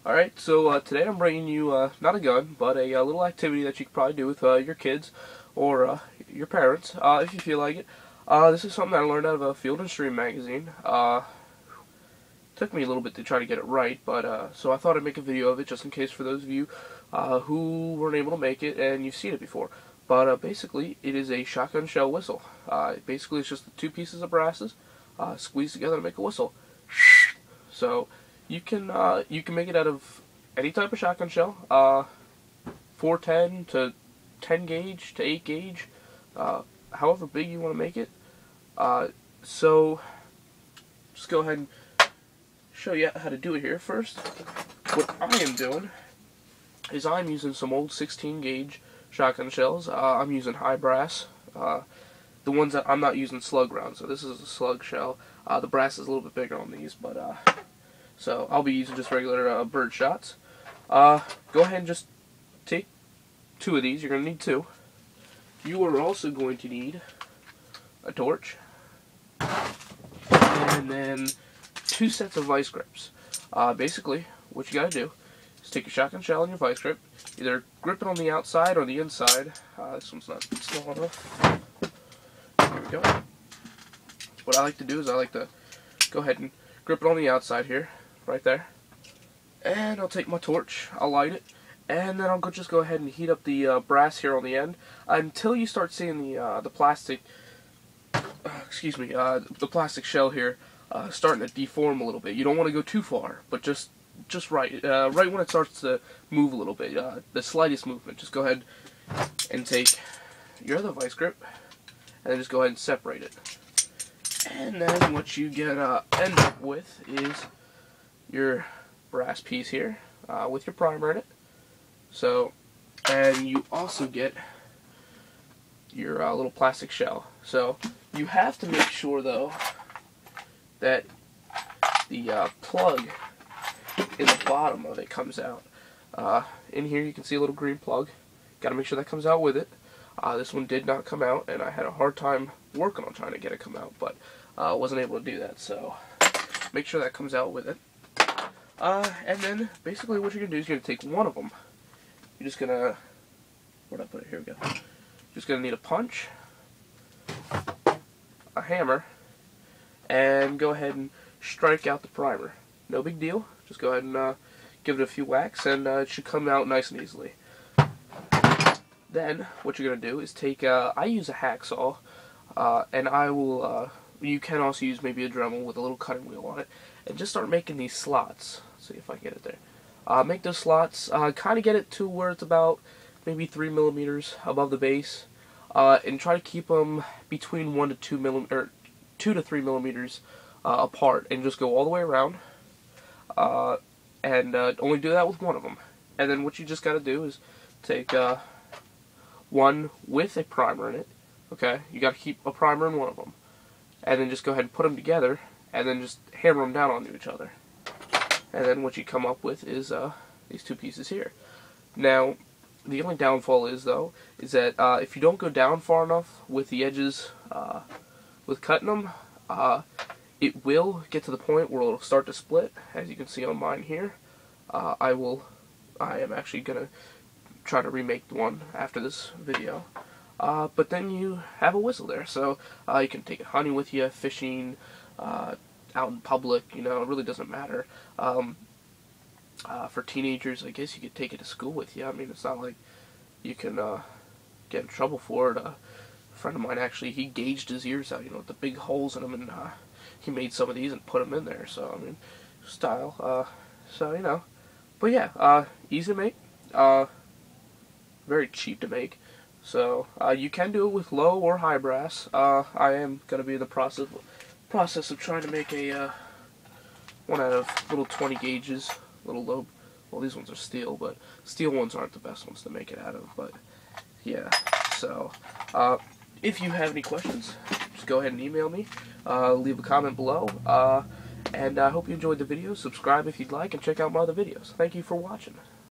Alright, so today I'm bringing you not a gun, but a little activity that you could probably do with your kids or your parents if you feel like it. This is something that I learned out of a Field and Stream magazine. Took me a little bit to try to get it right, but so I thought I'd make a video of it just in case for those of you who weren't able to make it and you've seen it before. But basically, it is a shotgun shell whistle. Basically, it's just the two pieces of brasses squeezed together to make a whistle. So you can make it out of any type of shotgun shell, 410 to 10 gauge to 8 gauge, however big you want to make it. So just go ahead and show you how to do it here. First, what I am doing is I'm using some old 16 gauge shotgun shells. I'm using high brass. The ones that I'm not using slug round, so this is a slug shell. The brass is a little bit bigger on these, but so I'll be using just regular bird shots. Go ahead and just take two of these. You're going to need two. You are also going to need a torch and then two sets of vice grips. Basically, what you got to do is take your shotgun shell and your vice grip. Either grip it on the outside or the inside. This one's not small enough. There we go. What I like to do is I like to go ahead and grip it on the outside here, right there. And I'll take my torch, I'll light it, and then I'll just go ahead and heat up the brass here on the end until you start seeing the plastic, the plastic shell here starting to deform a little bit. You don't want to go too far, but just right when it starts to move a little bit, the slightest movement, just go ahead and take your other vice grip and then just go ahead and separate it. And then what you get end up with is your brass piece here with your primer in it. So, and you also get your little plastic shell. So you have to make sure though that the plug in the bottom of it comes out. In here you can see a little green plug. Got to make sure that comes out with it. This one did not come out, and I had a hard time working on trying to get it come out, but wasn't able to do that. So make sure that comes out with it. And then basically what you're gonna do is you're gonna take one of them. You're just gonna, where'd I put it? Here we go. Just gonna need a punch, a hammer, and go ahead and strike out the primer. No big deal. Just go ahead and give it a few whacks, and it should come out nice and easily. Then what you're gonna do is take I use a hacksaw, and I will you can also use maybe a Dremel with a little cutting wheel on it, and just start making these slots. Let's see if I can get it there. Make those slots, kind of get it to where it's about maybe 3 millimeters above the base, and try to keep them between 2 to 3 millimeters apart, and just go all the way around, and only do that with one of them. And then what you just got to do is take one with a primer in it. Okay, you got to keep a primer in one of them, and then just go ahead and put them together, and then just hammer them down onto each other. And then what you come up with is these two pieces here. Now, the only downfall is though, is that if you don't go down far enough with the edges, with cutting them, it will get to the point where it'll start to split, as you can see on mine here. I am actually gonna try to remake one after this video. But then you have a whistle there, so you can take it hunting with you, fishing, out in public, you know, it really doesn't matter. For teenagers, I guess you could take it to school with you. I mean, it's not like you can get in trouble for it. A friend of mine actually, he gauged his ears out, you know, with the big holes in them, and he made some of these and put them in there. So, I mean, style. So, you know. But yeah, easy to make. Very cheap to make. So you can do it with low or high brass. I am going to be in the process of trying to make a one out of little 20 gauges, little low. Well, these ones are steel, but steel ones aren't the best ones to make it out of. But yeah, so if you have any questions, just go ahead and email me. Leave a comment below. And I hope you enjoyed the video. Subscribe if you'd like, and check out my other videos. Thank you for watching.